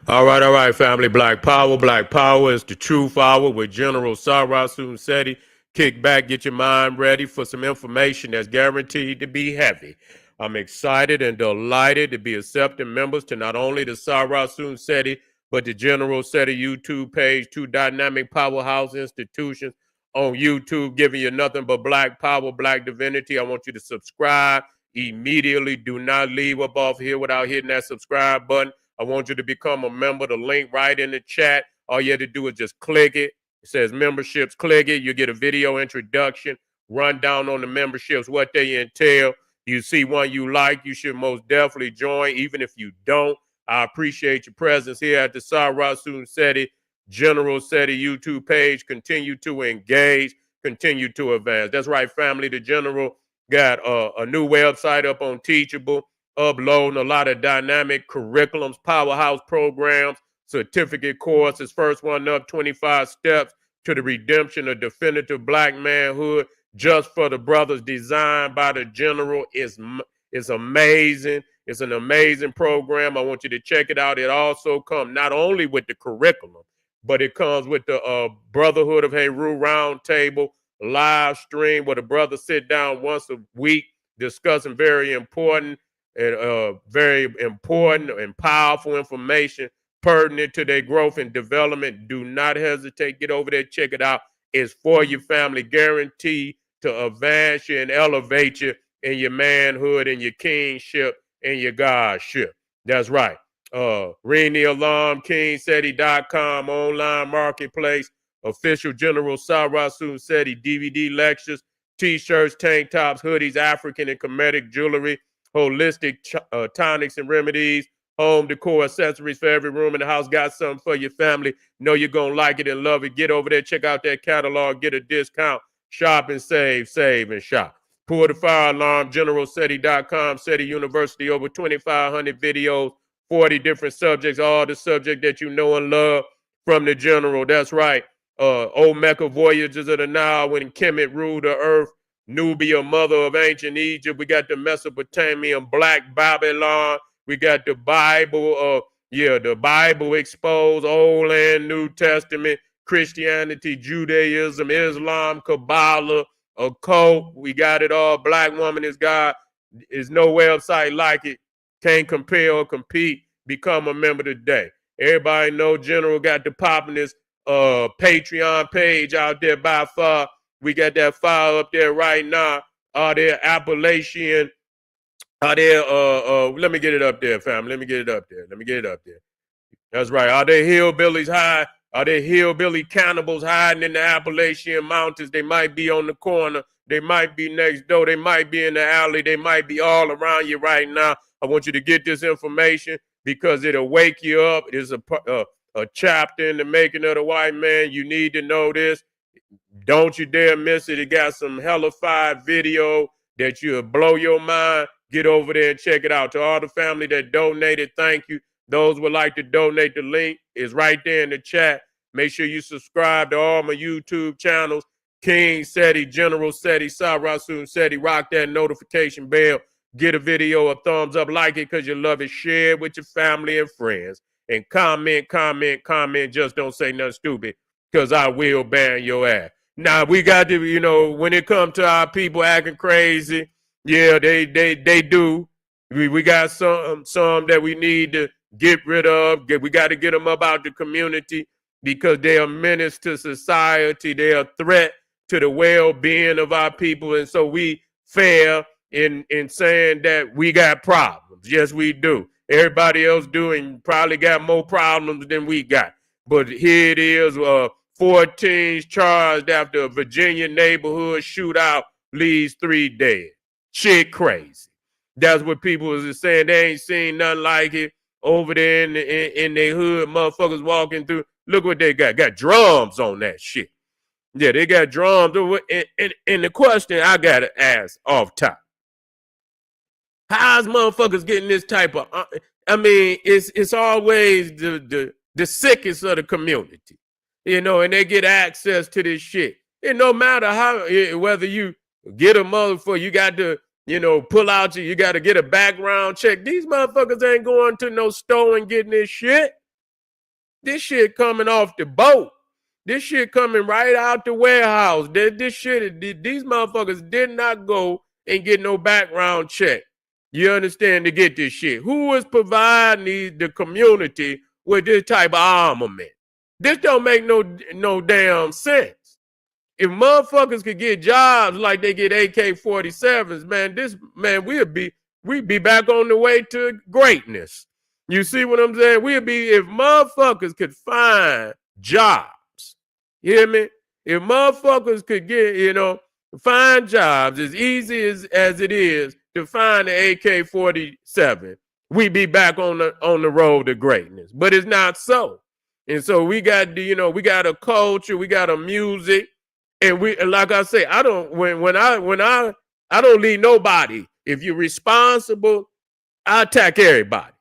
All right, family. Black Power is the truth hour with General Sarasun Seti. Kick back, get your mind ready for some information that's guaranteed to be heavy. I'm excited and delighted to be accepting members to not only the Sarasun Seti, but the General Seti YouTube page, two dynamic powerhouse institutions on YouTube, giving you nothing but black power, black divinity. I want you to subscribe immediately. Do not leave up off here without hitting that subscribe button. I want you to become a member. The link right in the chat. All you have to do is just click it. It says memberships. Click it. You get a video introduction, rundown on the memberships, what they entail. You see one you like, you should most definitely join. Even if you don't, I appreciate your presence here at the Sarasun Seti General Seti YouTube page. Continue to engage, continue to advance. That's right, family. The General got a new website up on Teachable, uploading a lot of dynamic curriculums, powerhouse programs, certificate courses. First one up, 25 steps to the redemption of definitive black manhood, just for the brothers, designed by the General. It's amazing. It's an amazing program. I want you to check it out. It also comes not only with the curriculum, but it comes with the Brotherhood of Heru Roundtable live stream where the brothers sit down once a week discussing very important and powerful information pertinent to their growth and development. Do not hesitate. Get over there, check it out. It's for your family, guaranteed to advance you and elevate you in your manhood and your kingship and your godship. That's right. Ring the alarm, kingseti.com, online marketplace, official General Sarasun Seti DVD lectures, t-shirts, tank tops, hoodies, African and Kemetic jewelry, holistic tonics and remedies, home decor accessories for every room in the house. Got something for your family. Know you're going to like it and love it. Get over there, check out that catalog, get a discount, shop and save and shop. Pull the fire alarm, generalseti.com, Seti University, over 2,500 videos, 40 different subjects, all the subject that you know and love from the General. That's right. Old Mecca voyages of the Nile when Kemet ruled the earth. Nubia, mother of ancient Egypt. We got the Mesopotamian Black Babylon. We got the Bible. The Bible exposed, Old and New Testament, Christianity, Judaism, Islam, Kabbalah, occult. We got it all. Black woman is God. There's no website like it. Can't compare or compete. Become a member today. Everybody know General got the poppiness Patreon page out there by far. We got that file up there right now. Are there Appalachian? Are there let me get it up there, fam. Let me get it up there. That's right. Are there hillbillies high? Are there hillbilly cannibals hiding in the Appalachian Mountains? They might be on the corner. They might be next door. They might be in the alley. They might be all around you right now. I want you to get this information because it'll wake you up. It's a chapter in the making of the white man. You need to know this. Don't you dare miss it. It got some hellified video that you'll blow your mind. Get over there and check it out. To all the family that donated, thank you. Those would like to donate, the link is right there in the chat. Make sure you subscribe to all my YouTube channels. King Seti, General Seti, Sarasun Seti. Rock that notification bell. Get a video a thumbs up. Like it because you love it. Share it with your family and friends. And comment. Just don't say nothing stupid because I will ban your ass. Now, we got to, when it comes to our people acting crazy, yeah, they do. We got some that we need to get rid of. We got to get them up out the community because they are menace to society. They are a threat to the well-being of our people. And so we fair in saying that we got problems. Yes, we do. Everybody else doing probably got more problems than we got. But here it is, 14 charged after a Virginia neighborhood shootout leaves 3 dead. Shit crazy. That's what people was saying. They ain't seen nothing like it over there in their hood. Motherfuckers walking through. Look what they got. Got drums on that shit. Yeah, they got drums. And the question I got to ask off top. How's motherfuckers getting this type of... it's always the sickest of the community. And they get access to this shit. And no matter how, whether you get a motherfucker, you got to, pull out you got to get a background check. These motherfuckers ain't going to no store and getting this shit. This shit coming off the boat. This shit coming right out the warehouse. These motherfuckers did not go and get no background check. You understand, to get this shit. Who is providing the community with this type of armament? This don't make no damn sense. If motherfuckers could get jobs like they get AK-47s, we'd be back on the way to greatness. You see what I'm saying? If motherfuckers could find jobs, you hear me? If motherfuckers could find jobs as easy as it is to find the AK-47, we'd be back on the road to greatness. But it's not so. And so we got a culture, we got a music, and like I say, I don't leave nobody. If you're responsible, I attack everybody.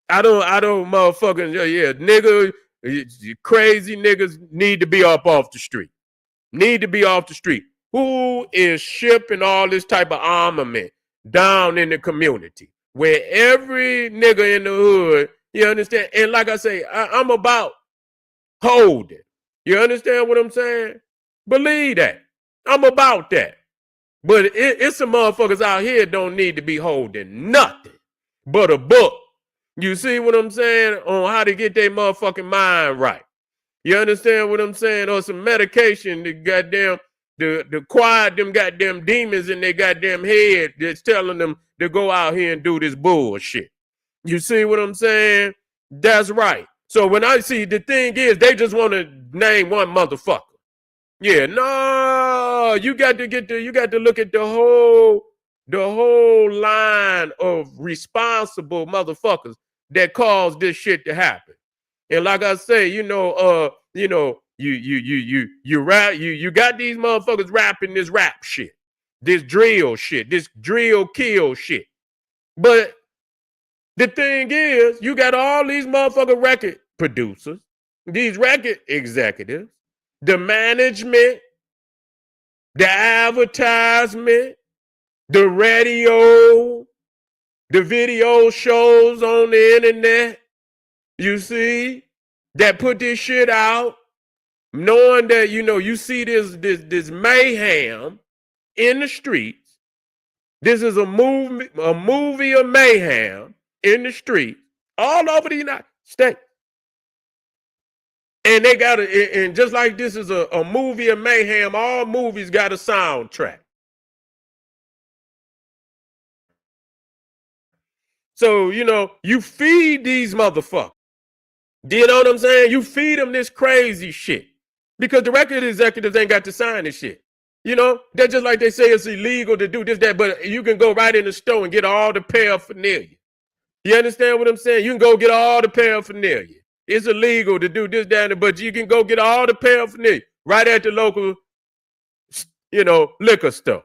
I don't motherfucking, nigga, crazy niggas need to be up off the street. Need to be off the street. Who is shipping all this type of armament down in the community where every nigga in the hood, you understand? And like I say, I'm about holding. You understand what I'm saying? Believe that. I'm about that. But it's some motherfuckers out here don't need to be holding nothing but a book. You see what I'm saying? On how to get their motherfucking mind right. You understand what I'm saying? Or some medication to quiet them goddamn demons in their goddamn head that's telling them to go out here and do this bullshit. You see what I'm saying? That's right. So when I see, the thing is, they just want to name one motherfucker. Yeah, no, you got to look at the whole line of responsible motherfuckers that caused this shit to happen. And like I say, you got these motherfuckers rapping this rap shit, this drill kill shit. But the thing is, you got all these motherfucking record producers, these record executives, the management, the advertisement, the radio, the video shows on the internet, you see, that put this shit out, knowing that, you see this mayhem in the streets. This is a movie of mayhem in the streets all over the United States. And they got and just like this is a movie of mayhem, all movies got a soundtrack. So, you feed these motherfuckers. Do you know what I'm saying? You feed them this crazy shit. Because the record executives ain't got to sign this shit. They're just like they say it's illegal to do this, that, but you can go right in the store and get all the paraphernalia. You understand what I'm saying? You can go get all the paraphernalia. It's illegal to do this, that, but you can go get all the paraphernalia right at the local, liquor store,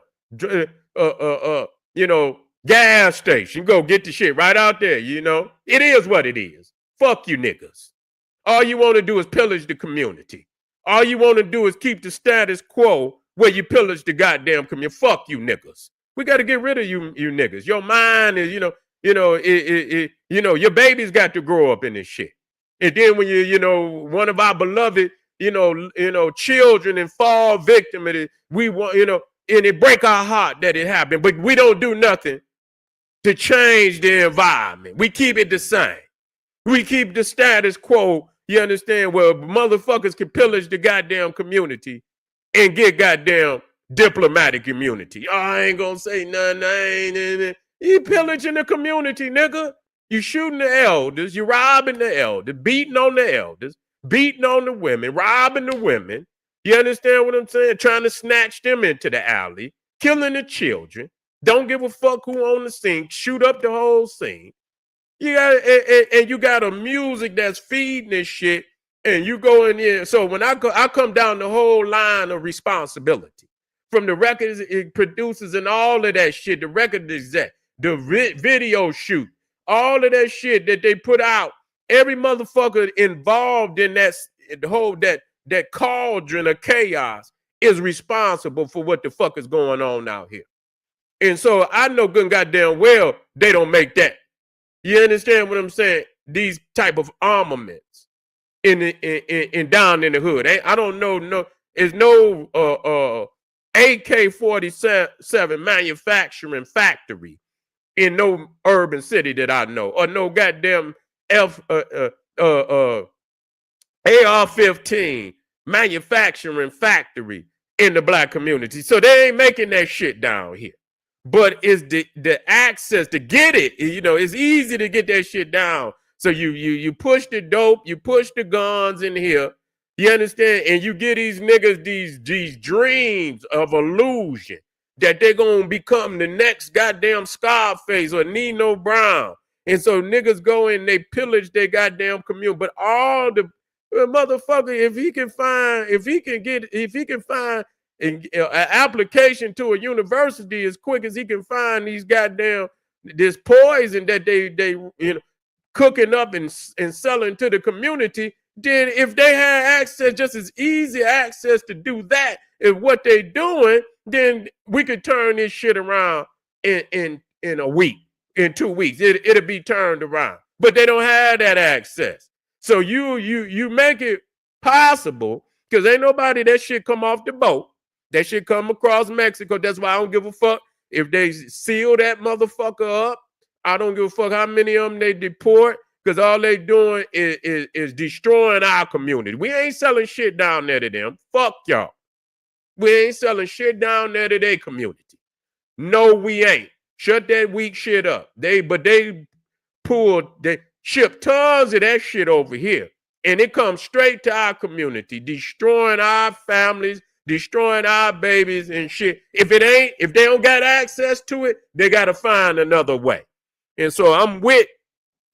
gas station. Go get the shit right out there, It is what it is. Fuck you niggas. All you want to do is pillage the community. All you want to do is keep the status quo where you pillage the goddamn community. Fuck you niggas. We got to get rid of you niggas. Your mind is, your baby's got to grow up in this shit. And then when one of our beloved, children and fall victim of it, we want, and it break our heart that it happened, but we don't do nothing to change the environment. We keep it the same. We keep the status quo, you understand, where motherfuckers can pillage the goddamn community and get goddamn diplomatic immunity. Oh, I ain't gonna say nothing. You pillaging the community, nigga. You shooting the elders, you robbing the elders, beating on the elders, beating on the women, robbing the women. You understand what I'm saying? Trying to snatch them into the alley, killing the children. Don't give a fuck who on the scene. Shoot up the whole scene. You got and you got a music that's feeding this shit, and you go in there. So when I come down the whole line of responsibility, from the records it produces and all of that shit, the record exec, the video shoot, all of that shit that they put out, every motherfucker involved in that cauldron of chaos is responsible for what the fuck is going on out here. And so I know good and goddamn well they don't make that. You understand what I'm saying? These type of armaments. in down in the hood. I don't know. No, there's no AK-47 manufacturing factory in no urban city that I know, or no goddamn F AR-15 manufacturing factory in the black community. So they ain't making that shit down here. But it's the access to get it. You know, it's easy to get that shit down. So you push the dope, you push the guns in here. You understand? And you get these niggas these dreams of illusion that they're gonna become the next goddamn Scarface or Nino Brown. And so niggas go in, they pillage their goddamn community. But all the motherfucker, if he can find an application to a university as quick as he can find these goddamn this poison that they cooking up and selling to the community, then if they had access, just as easy access to do that is what they doing, then we could turn this shit around in a week, in 2 weeks. It'll be turned around. But they don't have that access. So you make it possible, because ain't nobody that shit come off the boat. That shit come across Mexico. That's why I don't give a fuck if they seal that motherfucker up. I don't give a fuck how many of them they deport, because all they doing is destroying our community. We ain't selling shit down there to them. Fuck y'all. We ain't selling shit down there to their community. No, we ain't. Shut that weak shit up. They ship tons of that shit over here, and it comes straight to our community, destroying our families, destroying our babies and shit. If they don't got access to it, they got to find another way. And so I'm with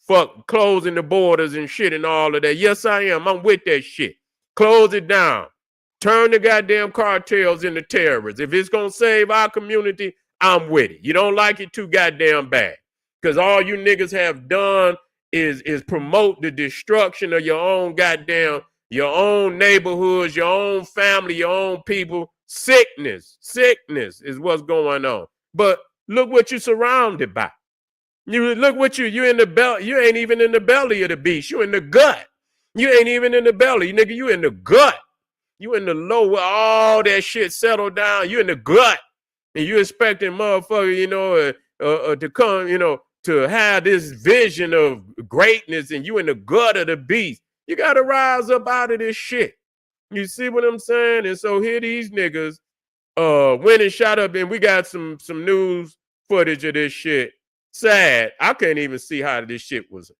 fuck closing the borders and shit and all of that. Yes, I am. I'm with that shit. Close it down. Turn the goddamn cartels into terrorists. If it's going to save our community, I'm with it. You don't like it too goddamn bad, because all you niggas have done is promote the destruction of your own neighborhoods, your own family, your own people. Sickness is what's going on. But look what you're surrounded by. You look what you in the belly. You ain't even in the belly of the beast. You in the gut. You ain't even in the belly, nigga. You in the gut. You in the low where all that shit settled down. You in the gut, and you expecting motherfucker, to come, to have this vision of greatness, and you in the gut of the beast. You got to rise up out of this shit. You see what I'm saying? And so here these niggas went and shot up, and we got some news footage of this shit. Sad. I can't even see how this shit was,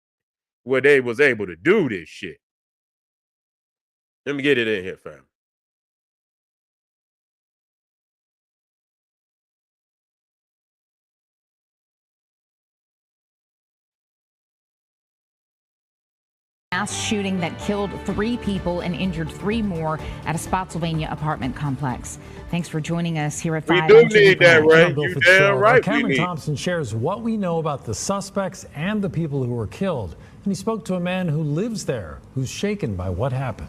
where they was able to do this shit. Let me get it in here, fam. Mass shooting that killed 3 people and injured 3 more at a Spotsylvania apartment complex. Thanks for joining us here at 5. We do need that, right? You damn right. Cameron Thompson shares what we know about the suspects and the people who were killed. And he spoke to a man who lives there, who's shaken by what happened.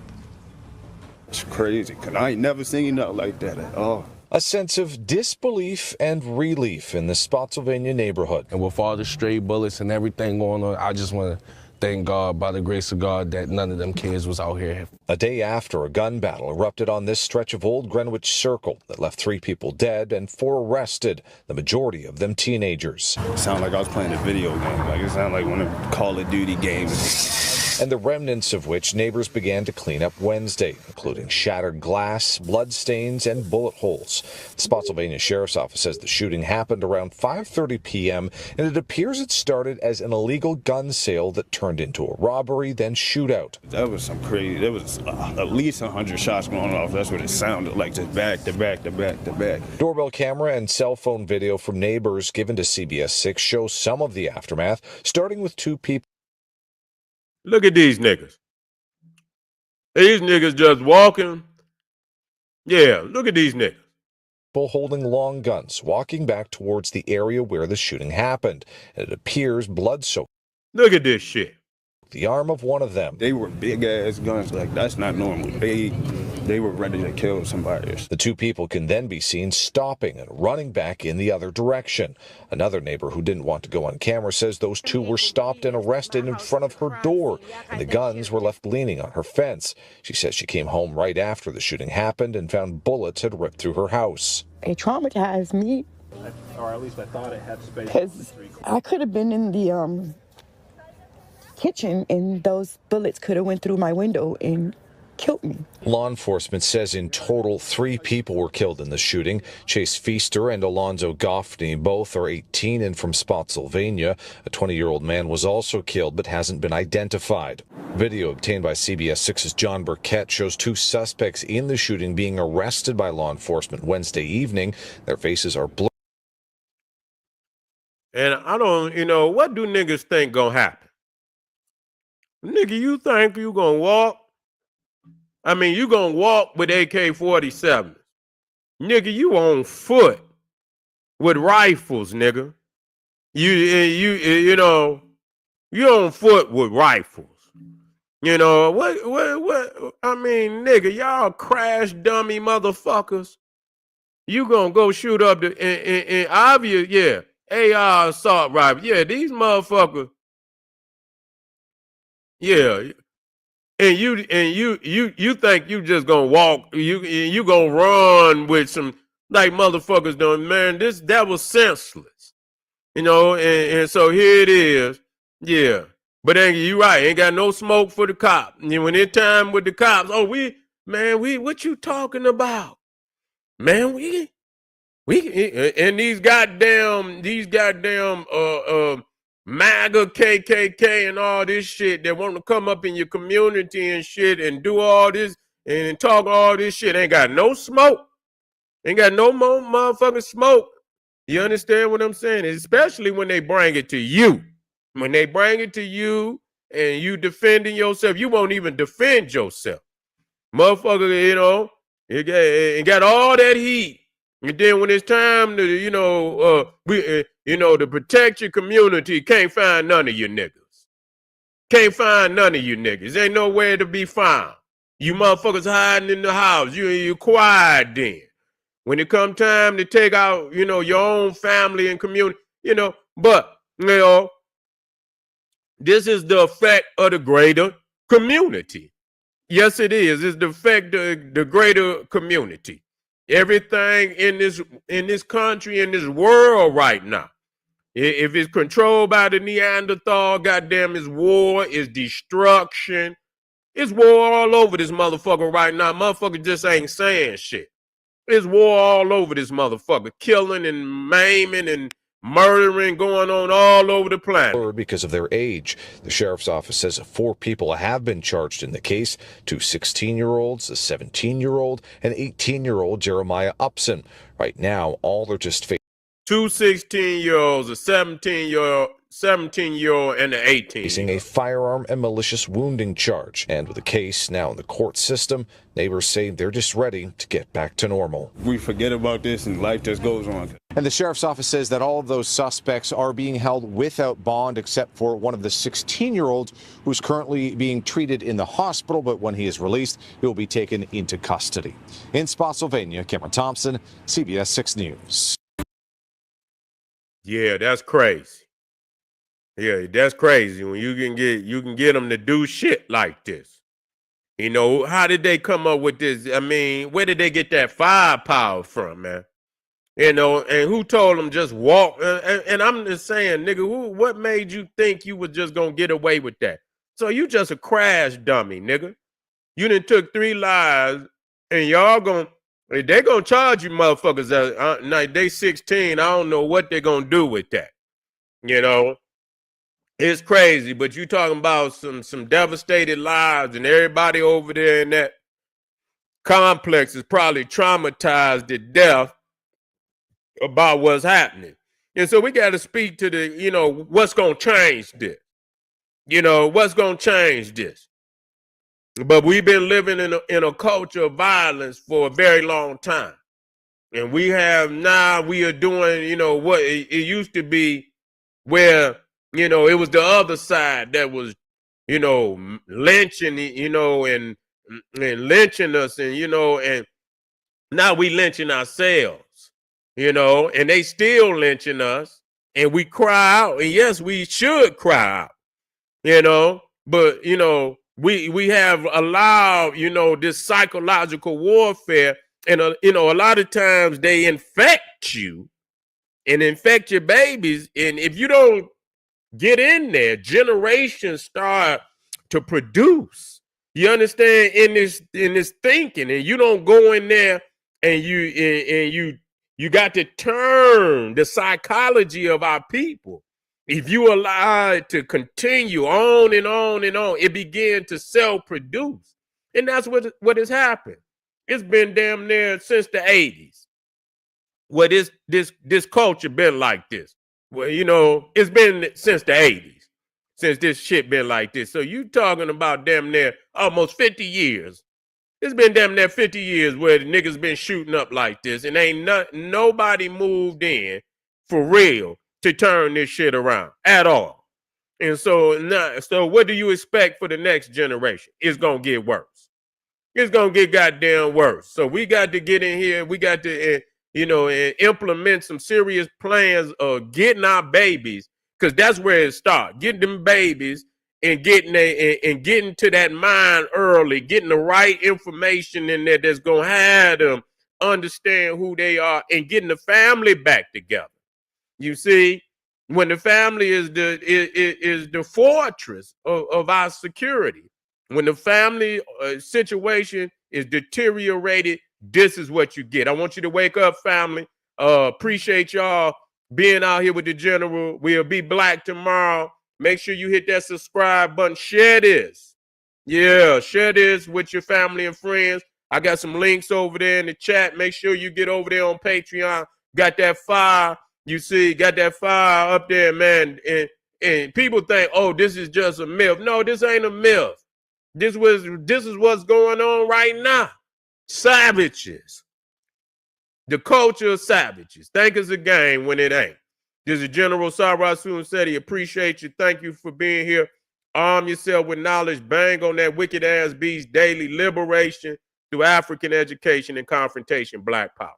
It's crazy, because I ain't never seen nothing like that at all. A sense of disbelief and relief in the Spotsylvania neighborhood. And with all the stray bullets and everything going on, I just want to thank God, by the grace of God, that none of them kids was out here. A day after a gun battle erupted on this stretch of Old Greenwich Circle that left 3 people dead and 4 arrested, the majority of them teenagers. It sounded like I was playing a video game. Like it sounded like one of the Call of Duty games. And the remnants of which neighbors began to clean up Wednesday, including shattered glass, blood stains, and bullet holes. The Spotsylvania Sheriff's Office says the shooting happened around 5:30 p.m., and it appears it started as an illegal gun sale that turned into a robbery, then shootout. That was some crazy. There was at least 100 shots going off. That's what it sounded like, just back to back to back to back. Doorbell camera and cell phone video from neighbors given to CBS 6 show some of the aftermath, starting with 2 people. Look at these niggas. These niggas just walking. Yeah, look at these niggas. People holding long guns, walking back towards the area where the shooting happened. And it appears blood-soaked. Look at this shit. The arm of one of them. They were big-ass guns. Like, that's not normal. They were ready to kill somebody. The two people can then be seen stopping and running back in the other direction. Another neighbor who didn't want to go on camera says those two were stopped and arrested in front of her door, and the guns were left leaning on her fence. She says she came home right after the shooting happened and found bullets had ripped through her house. It traumatized me. Or at least I thought it had space. Because I could have been in the kitchen and those bullets could have went through my window and killed me. Law enforcement says in total 3 people were killed in the shooting. Chase Feaster and Alonzo Goffney, both are 18 and from Spotsylvania. A 20-year-old man was also killed but hasn't been identified. Video obtained by CBS 6's John Burkett shows 2 suspects in the shooting being arrested by law enforcement Wednesday evening. Their faces are blurred. And I don't, what do niggas think gonna happen? Nigga, you think you gonna walk? I mean, you gonna walk with AK-47. Nigga, you on foot with rifles, nigga. You on foot with rifles. What, I mean, nigga, y'all crash dummy motherfuckers. You gonna go shoot up the, obvious, yeah, AR assault rifle. Yeah, these motherfuckers, yeah. And you think you just gonna walk, you gonna run with some like motherfuckers doing, man, that was senseless. And so here it is. Yeah. But you right, ain't got no smoke for the cop. And when it's time with the cops, what you talking about? Man, we and these goddamn MAGA KKK and all this shit that want to come up in your community and shit and do all this and talk all this shit ain't got no smoke. Ain't got no more motherfucking smoke. You understand what I'm saying? Especially when they bring it to you. When they bring it to you and you defending yourself, you won't even defend yourself. Motherfucker, it got all that heat. And then when it's time to, to protect your community, can't find none of you niggas. Can't find none of you niggas. Ain't nowhere to be found. You motherfuckers hiding in the house. You quiet then. When it come time to take out, your own family and community, but, this is the effect of the greater community. Yes, it is. It's the effect of the greater community. Everything in this country, in this world right now, if it's controlled by the Neanderthal, goddamn, it's war, it's destruction. It's war all over this motherfucker right now. Motherfucker just ain't saying shit. It's war all over this motherfucker. Killing and maiming and murdering going on all over the planet. Because of their age. The sheriff's office says 4 people have been charged in the case, 2 16-year-olds, a 17-year-old, and 18-year-old Jeremiah Upson. Right now, all are just facing 2 16-year-olds, a 17-year-old, and an 18. Facing a firearm and malicious wounding charge. And with the case now in the court system, neighbors say they're just ready to get back to normal. We forget about this and life just goes on. And the sheriff's office says that all of those suspects are being held without bond, except for one of the 16-year-olds who's currently being treated in the hospital. But when he is released, he will be taken into custody. In Spotsylvania, Cameron Thompson, CBS 6 News. Yeah, that's crazy. Yeah, that's crazy when you can get them to do shit like this. How did they come up with this? I mean, where did they get that firepower from, man? And who told them just walk? And I'm just saying, nigga, what made you think you was just gonna get away with that? So you just a crash dummy, nigga. You done took 3 lives, and they gonna charge you motherfuckers. Now they 16. I don't know what they gonna do with that. It's crazy, but you talking about some devastated lives, and everybody over there in that complex is probably traumatized to death about what's happening. And so we got to speak to the, what's going to change this. What's going to change this. But we've been living in a culture of violence for a very long time. And we are doing, what it used to be where, it was the other side that was, lynching, and and lynching us, and and now we lynching ourselves, and they still lynching us, and we cry out, and yes, we should cry out, but we have allowed this psychological warfare, and a lot of times they infect you and infect your babies, and if you don't get in there, generations start to produce. You understand, in this thinking, and you don't go in there and you got to turn the psychology of our people. If you allow it to continue on and on and on, it began to self-produce. And that's what has happened. It's been damn near since the 80s. Where this culture been like this. Well, it's been since the 80s, since this shit been like this. So you talking about damn near almost 50 years. It's been damn near 50 years where the niggas been shooting up like this, and ain't nobody moved in for real to turn this shit around at all. And so what do you expect for the next generation? It's gonna get worse. It's gonna get goddamn worse. So we got to get in here. We got to and implement some serious plans of getting our babies, because that's where it starts. Getting them babies and getting to that mind early, getting the right information in there that's gonna have them understand who they are, and getting the family back together. You see, when the family is the fortress of our security, when the family situation is deteriorated, this is what you get. I want you to wake up, family. Appreciate y'all being out here with the general. We'll be black tomorrow. Make sure you hit that subscribe button. Share this. Yeah, share this with your family and friends. I got some links over there in the chat. Make sure you get over there on Patreon. Got that fire. You see, got that fire up there, man. And people think, oh, this is just a myth. No, this ain't a myth. This is what's going on right now. Savages. The culture of savages. Think it's a game when it ain't. This is General Sarasun said he appreciate you. Thank you for being here. Arm yourself with knowledge. Bang on that wicked ass beast daily. Liberation through African education and confrontation. Black power.